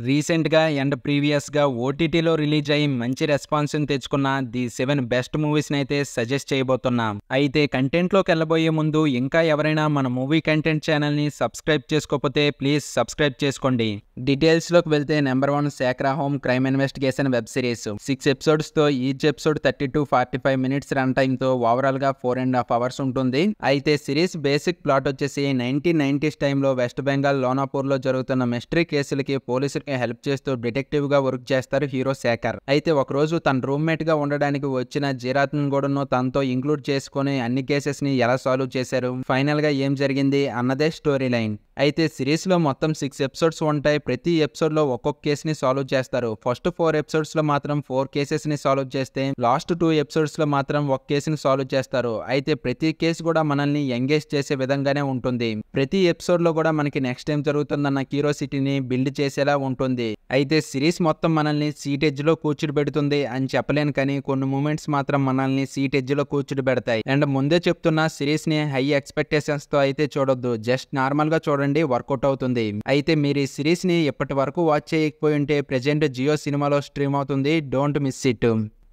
రీసెంట్‌గా అండ్ ప్రీవియస్‌గా ఓటీటీలో రిలీజ్ అయ్యి మంచి రెస్పాన్స్‌ని తెచ్చుకున్న ది 7 బెస్ట్ మూవీస్‌నైతే సజెస్ట్ చేయబోతున్నాం. అయితే కంటెంట్‌లోకెళ్ళబోయే ముందు ఇంకా ఎవరైనా మన మూవీ కంటెంట్ ఛానల్‌ని సబ్స్క్రైబ్ చేసుకోకపోతే ప్లీజ్ సబ్స్క్రైబ్ చేసుకోండి. డీటెయిల్స్‌లోకి వెళ్తే నెంబర్ 1 శాక్రా home crime investigation web series. 6 ఎపిసోడ్స్‌తో ఈచ్ ఎపిసోడ్ 30-45 మినిట్స్ రన్ టైమ్‌తో ఓవరాల్‌గా 4.5 అవర్స్ ఉంటుంది. అయితే సిరీస్ బేసిక్ ప్లాట్ వచ్చేసి 1990s టైంలో వెస్ట్ బెంగాల్ లోనాపూర్‌లో జరుగుతున్న మిస్టరీ కేసులకి పోలీసులకి హెల్ప్ చేస్తూ డిటెక్టివ్‌గా వర్క్ చేస్తారు హీరో శేఖర్. అయితే ఒకరోజు తన రూమ్మేట్‌గా ఉండడానికి వచ్చిన జీరాత్‌ని కూడాను తనతో ఇంక్లూడ్ చేసుకొని అన్ని కేసెస్‌ని ఎలా సాల్వ్ చేశారు, ఫైనల్‌గా ఏం జరిగింది అన్నదే స్టోరీ లైన్. అయితే సిరీస్‌లో మొత్తం 6 ఎపిసోడ్స్ ఉంటాయి. ప్రతి ఎపిసోడ్‌లో ఒక్కొక్క కేస్‌ని సాల్వ్ చేస్తారు. ఫస్ట్ 4 ఎపిసోడ్స్‌లో మాత్రం 4 కేసెస్‌ని సాల్వ్ చేస్తే లాస్ట్ 2 ఎపిసోడ్స్‌లో మాత్రం ఒక కేసుని సాల్వ్ చేస్తారు. అయితే ప్రతి కేసు కూడా మనల్ని ఎంగేజ్ చేసే విధంగానే ఉంటుంది. ప్రతి ఎపిసోడ్‌లో కూడా మనకి నెక్స్ట్ ఏం జరుగుతుందన్న క్యూరియాసిటీని బిల్డ్ చేసేలా ఉంటుంది. అయితే సిరీస్ మొత్తం మనల్ని సీట్ ఎడ్జ్‌లో కూర్చోబెడుతుంది అని చెప్పలేను, కానీ కొన్ని మూమెంట్స్ మాత్రం మనల్ని సీట్ ఎడ్జ్‌లో కూర్చోబెడతాయి. అండ్ ముందే చెప్తున్నా, సిరీస్‌ని హై ఎక్స్‌పెక్టేషన్స్‌తో అయితే చూడొద్దు. జస్ట్ నార్మల్‌గా చూడండి, వర్కౌట్ అవుతుంది. అయితే మీరు ఈ సిరీస్‌ని ఇప్పటి వరకు వాచ్ చేయకపోయి ఉంటే ప్రెజెంట్ జియో సినిమాలో స్ట్రీమ్ అవుతుంది. Don't miss it.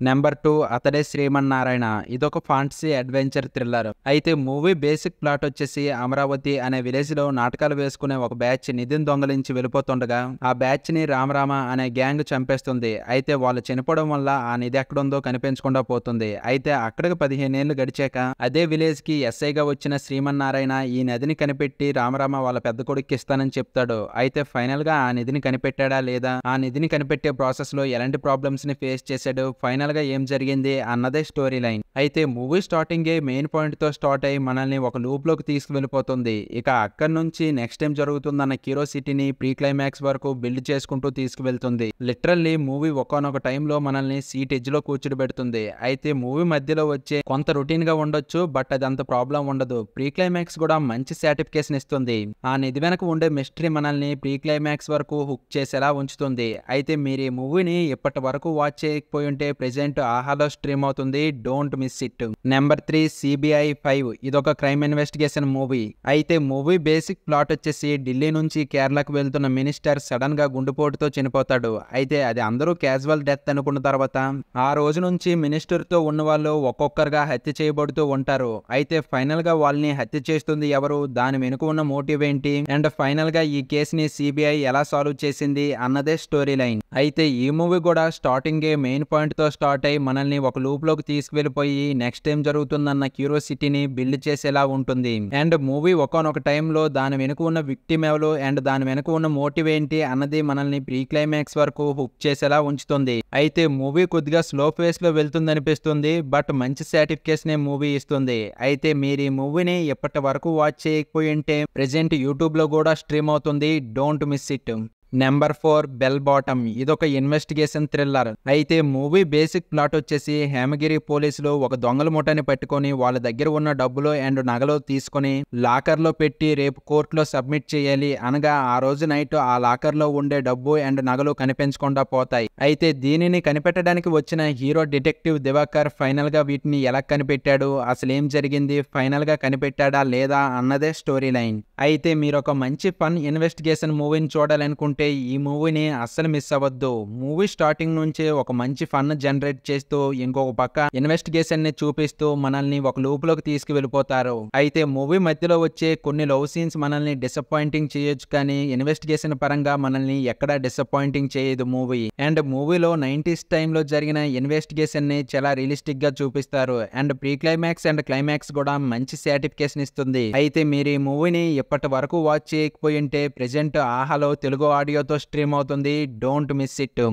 నెంబర్ 2 అతడే శ్రీమన్నారాయణ. ఇదొక ఫాంటసీ అడ్వెంచర్ థ్రిల్లర్. అయితే మూవీ బేసిక్ ప్లాట్ వచ్చేసి అమరావతి అనే విలేజ్ లో నాటకాలు వేసుకునే ఒక బ్యాచ్ నిధిని దొంగలించి వెళ్ళిపోతుండగా ఆ బ్యాచ్ ని రామరామ అనే గ్యాంగ్ చంపేస్తుంది. అయితే వాళ్ళు చనిపోవడం వల్ల ఆ నిధి ఎక్కడుందో కనిపించకుండా పోతుంది. అయితే అక్కడికి 15 ఏళ్లు గడిచాక అదే విలేజ్ కి ఎస్ఐగా వచ్చిన శ్రీమన్నారాయణ ఈ నదిని కనిపెట్టి రామరామ వాళ్ళ పెద్ద కొడుక్కి ఇస్తానని చెప్తాడు. అయితే ఫైనల్ గా ఆ నిధిని కనిపెట్టాడా లేదా, ఆ నిధిని కనిపెట్టే ప్రాసెస్ లో ఎలాంటి ప్రాబ్లమ్స్ ని ఫేస్ చేశాడు, ఫైనల్ గా ఏం జరిగింది అన్నదే స్టోరీ లైన్. అయితే మూవీ స్టార్టింగ్ మెయిన్ పాయింట్ తో స్టార్ట్ అయ్యి మనల్ని ఒక లూప్ లోకి తీసుకువెళ్ళిపోతుంది. ఇక అక్కడి నుంచి నెక్స్ట్ టైం జరుగుతుందన్న క్యూరియాసిటీని ప్రీ క్లైమాక్స్ వరకు బిల్డ్ చేసుకుంటూ తీసుకువెళ్తుంది. లిటరల్లీ మూవీ ఒకానొక టైంలో మనల్ని సీట్ ఎడ్జ్ లో కూర్చోబెడుతుంది. అయితే మూవీ మధ్యలో వచ్చే కొంత రొటీన్ గా ఉండొచ్చు, బట్ అది అంత ప్రాబ్లం ఉండదు. ప్రీ క్లైమాక్స్ కూడా మంచి సాటిఫికేషన్ ఇస్తుంది. ఆ నిధి వెనక ఉండే మిస్టరీ మనల్ని ప్రీ క్లైమాక్స్ వరకు హుక్ చేసేలా ఉంచుతుంది. అయితే మీరు ఈ మూవీని ఇప్పటి వరకు వాచ్ చేయకపోయి ఉంటే ప్రెజెంట్ ఆహాలో స్ట్రీమ్ అవుతుంది. Don't miss it. Number 3 CBI 5. ఇదొక క్రైమ్ ఇన్వెస్టిగేషన్ మూవీ. అయితే మూవీ బేసిక్ ప్లాట్ వచ్చేసి ఢిల్లీ నుంచి కేరళకు వెళ్తున్న మినిస్టర్ సడన్ గా గుండెపోటుతో చనిపోతాడు. అయితే అది అందరూ క్యాజువల్ డెత్ అనుకున్న తర్వాత ఆ రోజు నుంచి మినిస్టర్ తో ఉన్న వాళ్ళు ఒక్కొక్కరుగా హత్య చేయబడుతూ ఉంటారు. అయితే ఫైనల్ గా వాళ్ళని హత్య చేస్తుంది ఎవరు, దాని వెనుక ఉన్న మోటివ్ ఏంటి, అండ్ ఫైనల్ గా ఈ కేసుని సిబిఐ ఎలా సాల్వ్ చేసింది అన్నదే స్టోరీ లైన్. అయితే ఈ మూవీ కూడా స్టార్టింగ్ మెయిన్ పాయింట్ తో స్టార్ట్ అయ్యి మనల్ని ఒక లూప్ లోకి తీసుకువెళ్ళిపోయి నెక్స్ట్ ఏం జరుగుతుందన్న క్యూరియాసిటీని బిల్డ్ చేసేలా ఉంటుంది. అండ్ మూవీ ఒకానొక టైంలో దాని వెనుక ఉన్న విక్టిమ్ ఎవరు అండ్ దాని వెనుక ఉన్న మోటివ్ ఏంటి అన్నది మనల్ని ప్రీ క్లైమాక్స్ వరకు హుక్ చేసేలా ఉంచుతుంది. అయితే మూవీ కొద్దిగా స్లో ఫేస్ లో వెళ్తుంది అనిపిస్తుంది, బట్ మంచి సాటిఫికేషన్ మూవీ ఇస్తుంది. అయితే మీరు ఈ మూవీని ఇప్పటి వరకు వాచ్ చేయకపోయి ఉంటే ప్రెజెంట్ యూట్యూబ్ లో కూడా స్ట్రీమ్ అవుతుంది. Don't miss it. Number 4 bell bottom. ఇదొక ఇన్వెస్టిగేషన్ థ్రిల్లర్. అయితే మూవీ బేసిక్ ప్లాట్ వచ్చేసి హేమగిరి పోలీసులు ఒక దొంగల ముఠాని పట్టుకొని వాళ్ళ దగ్గర ఉన్న డబ్బులు అండ్ నగలు తీసుకొని లాకర్ లో పెట్టి రేపు కోర్టులో సబ్మిట్ చేయాలి. అనగా ఆ రోజు నైట్ ఆ లాకర్ లో ఉండే డబ్బు అండ్ నగలు కనిపించకుండా పోతాయి. అయితే దీనిని కనిపెట్టడానికి వచ్చిన హీరో డిటెక్టివ్ దివాకర్ ఫైనల్ గా వీటిని ఎలా కనిపెట్టాడు, అసలు ఏం జరిగింది, ఫైనల్ గా కనిపెట్టాడా లేదా అన్నదే స్టోరీ లైన్. అయితే మీరు ఒక మంచి ఫన్ ఇన్వెస్టిగేషన్ మూవీని చూడాలనుకుంటే ఈ మూవీని అస్సలు మిస్ అవ్వద్దు. మూవీ స్టార్టింగ్ నుంచే ఒక మంచి ఫన్ జనరేట్ చేస్తూ ఇంకొక పక్క ఇన్వెస్టిగేషన్ ని చూపిస్తూ మనల్ని ఒక లూప్ లోకి తీసుకువెళ్ళిపోతారు. అయితే మూవీ మధ్యలో వచ్చే కొన్ని లవ్ సీన్స్ మనల్ని డిసప్పాయింటింగ్ చేయొచ్చు, కానీ ఇన్వెస్టిగేషన్ పరంగా మనల్ని ఎక్కడా డిసప్పాయింటింగ్ చేయదు మూవీ. అండ్ మూవీలో 90s టైంలో జరిగిన ఇన్వెస్టిగేషన్ ని చాలా రియలిస్టిక్ గా చూపిస్తారు. And pre climax and climax కూడా మంచి సాటిఫికేషన్ ఇస్తుంది. అయితే మీరు ఈ మూవీని ఇప్పటి వరకు వాచ్ చేయకపోయి ఉంటే ప్రెజెంట్ ఆహాలో తెలుగు ఆడియోతో స్ట్రీమ్ అవుతుంది. Don't miss it.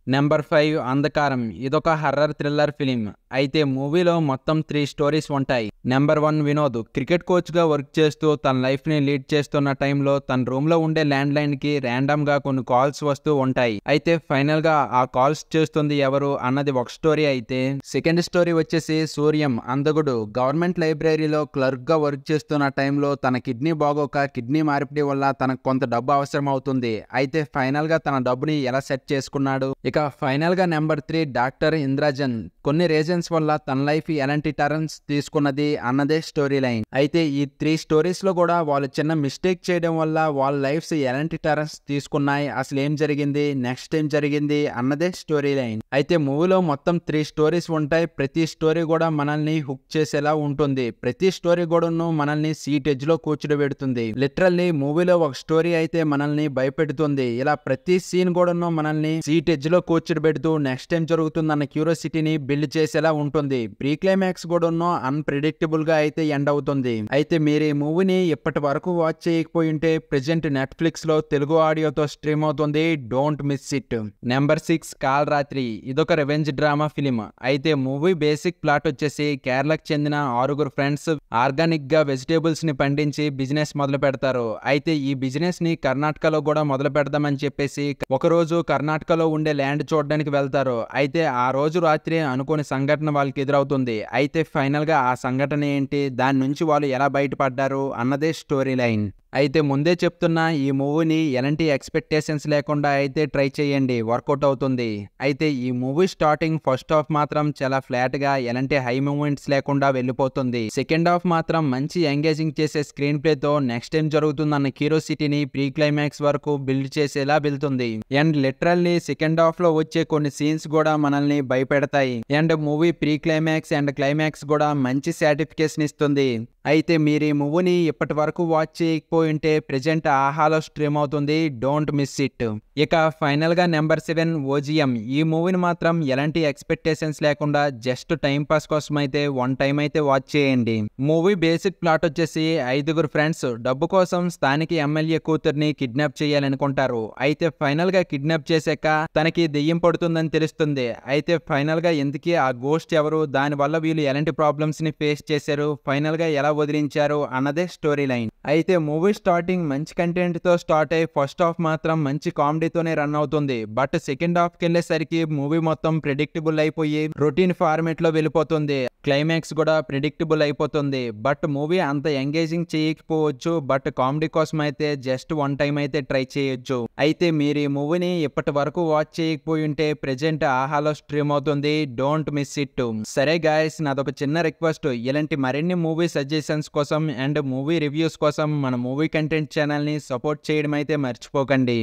నెంబర్ 5 అంధకారం. ఇదొక హర్రర్ థ్రిల్లర్ ఫిలిం. అయితే మూవీలో మొత్తం 3 స్టోరీస్ ఉంటాయి. నెంబర్ 1 వినోద్ క్రికెట్ కోచ్ గా వర్క్ చేస్తూ తన లైఫ్ ని లీడ్ చేస్తున్న టైంలో తన రూమ్ లో ఉండే ల్యాండ్ లైన్ కి ర్యాండమ్ గా కొన్ని కాల్స్ వస్తూ ఉంటాయి. అయితే ఫైనల్ గా ఆ కాల్స్ చేస్తుంది ఎవరు అన్నది ఒక స్టోరీ. అయితే సెకండ్ స్టోరీ వచ్చేసి సూర్యం అందగుడు గవర్నమెంట్ లైబ్రరీలో క్లర్క్ గా వర్క్ చేస్తున్న టైంలో తన కిడ్నీ బాగోక కిడ్నీ మార్పిడి వల్ల తనకు కొంత డబ్బు అవసరం అవుతుంది. అయితే ఫైనల్ గా తన డబ్బుని ఎలా సెట్ చేసుకున్నాడు. ఇక ఫైనల్ గా నెంబర్ 3 డాక్టర్ ఇంద్రజన్. కొన్ని రీజన్స్ సిచ్యువేషన్స్ వల్ల తన లైఫ్ ఎలాంటి టర్న్స్ తీసుకున్నది అన్నదే స్టోరీ లైన్. అయితే ఈ 3 స్టోరీస్ లో కూడా వాళ్ళు చిన్న మిస్టేక్ చేయడం వల్ల వాళ్ళ లైఫ్స్ ఎలాంటి టర్న్స్ తీసుకున్నాయి, అసలు ఏం జరిగింది, నెక్స్ట్ ఏం జరిగింది అన్నదే స్టోరీ లైన్. అయితే మూవీలో మొత్తం 3 స్టోరీస్ ఉంటాయి. ప్రతి స్టోరీ కూడా మనల్ని హుక్ చేసేలా ఉంటుంది. ప్రతి స్టోరీ కూడాను మనల్ని సీట్ ఎడ్జ్ లో కూర్చోబెడుతుంది. లిటరల్లీ మూవీలో ఒక స్టోరీ అయితే మనల్ని భయపెడుతుంది. ఇలా ప్రతి సీన్ కూడాను మనల్ని సీట్ ఎడ్జ్ లో కూర్చోబెడుతూ నెక్స్ట్ టైం జరుగుతుందన్న క్యూరియాసిటీని బిల్డ్ చేసేలా ఉంటుంది. ప్రీ క్లైమాక్స్ కూడాను అన్ప్రెడిక్టబుల్ గా అయితే ఎండ్ అవుతుంది. అయితే మీరు ఈ మూవీని ఇప్పటి వరకు వాచ్ చేయకపోయి ఉంటే ప్రెజెంట్ నెట్ఫ్లిక్స్ లో తెలుగు ఆడియోతో స్ట్రీమ్ అవుతుంది. Don't miss it. Number 6 call రాత్రి. ఇదొక రివెంజ్ డ్రామా ఫిలిం. అయితే మూవీ బేసిక్ ప్లాట్ వచ్చేసి కేరళకు చెందిన 6 ఫ్రెండ్స్ ఆర్గానిక్ గా వెజిటేబుల్స్ ని పండించి బిజినెస్ మొదలు పెడతారు. అయితే ఈ బిజినెస్ ని కర్ణాటకలో కూడా మొదలు పెడదామని చెప్పేసి ఒక రోజు కర్ణాటకలో ఉండే ల్యాండ్ చూడడానికి వెళ్తారు. అయితే ఆ రోజు రాత్రి అనుకోని సంఘటన వాళ్ళకి ఎదురవుతుంది. అయితే ఫైనల్ గా ఆ సంఘటన ఏంటి, దాని నుంచి వాళ్ళు ఎలా బయటపడ్డారు అన్నదే స్టోరీ లైన్. అయితే ముందే చెప్తున్నా, ఈ మూవీని ఎలాంటి ఎక్స్పెక్టేషన్స్ లేకుండా అయితే ట్రై చేయండి, వర్కౌట్ అవుతుంది. అయితే ఈ మూవీ స్టార్టింగ్ ఫస్ట్ హాఫ్ మాత్రం చాలా ఫ్లాట్ గా ఎలాంటి హై మూమెంట్స్ లేకుండా వెళ్ళిపోతుంది. సెకండ్ హాఫ్ మాత్రం మంచి ఎంగేజింగ్ చేసే స్క్రీన్ ప్లే తో నెక్స్ట్ ఏం జరుగుతుందన్న క్యూరియాసిటీని ప్రీ క్లైమాక్స్ వరకు బిల్డ్ చేసేలా వెళ్తుంది. అండ్ లిటరల్లీ సెకండ్ హాఫ్ లో వచ్చే కొన్ని సీన్స్ కూడా మనల్ని భయపెడతాయి. And movie pre climax and climax కూడా మంచి సాటిస్ఫికేషన్ ఇస్తుంది. అయితే మీరు ఈ మూవీని ఇప్పటి వరకు వాచ్ చేయకపోయి ఉంటే ప్రెజెంట్ ఆహాలో స్ట్రీమ్ అవుతుంది. Don't miss it. ఇక ఫైనల్ గా నెంబర్ 7 ఓజిఎం. ఈ మూవీని మాత్రం ఎలాంటి ఎక్స్పెక్టేషన్స్ లేకుండా జస్ట్ టైం పాస్ కోసం అయితే వన్ టైం అయితే వాచ్ చేయండి. మూవీ బేసిక్ ప్లాట్ వచ్చేసి 5 ఫ్రెండ్స్ డబ్బు కోసం స్థానిక ఎమ్మెల్యే కూతుర్ని కిడ్నాప్ చేయాలనుకుంటారు. అయితే ఫైనల్ గా కిడ్నాప్ చేశాక తనకి దెయ్యం పడుతుందని తెలుస్తుంది. అయితే ఫైనల్ గా ఎందుకీ ఆ గోస్ట్ ఎవరు, దాని వల్ల వీళ్ళు ఎలాంటి ప్రాబ్లమ్స్ ని ఫేస్ చేశారు, ఫైనల్ గా ఎలా వదిలించారు అన్నదే స్టోరీ లైన్. అయితే మూవీ స్టార్టింగ్ మంచి కంటెంట్ తో స్టార్ట్ అయ్యి ఫస్ట్ హాఫ్ మాత్రం మంచి కామెడీతోనే రన్ అవుతుంది. బట్ సెకండ్ హాఫ్ కి వెళ్ళేసరికి మూవీ మొత్తం ప్రెడిక్టబుల్ అయిపోయి రొటీన్ ఫార్మేట్ లో వెళ్ళిపోతుంది. క్లైమాక్స్ కూడా ప్రెడిక్టబుల్ అయిపోతుంది. బట్ మూవీ అంత ఎంగేజింగ్ చేయకపోవచ్చు. బట్ కామెడీ కోసం అయితే జస్ట్ వన్ టైం అయితే ట్రై చేయొచ్చు. అయితే మీరు ఈ మూవీని ఇప్పటి వరకు వాచ్ చేయకపోయి ఉంటే ప్రెజెంట్ ఆహాలో స్ట్రీమ్ అవుతుంది. Don't miss it. సరే గాయస్, నాదొక చిన్న రిక్వెస్ట్. ఇలాంటి మరిన్ని మూవీ సజెషన్స్ కోసం అండ్ మూవీ రివ్యూస్ కోసం మన మూవీ కంటెంట్ ఛానల్ ని సపోర్ట్ చేయడం అయితే మర్చిపోకండి.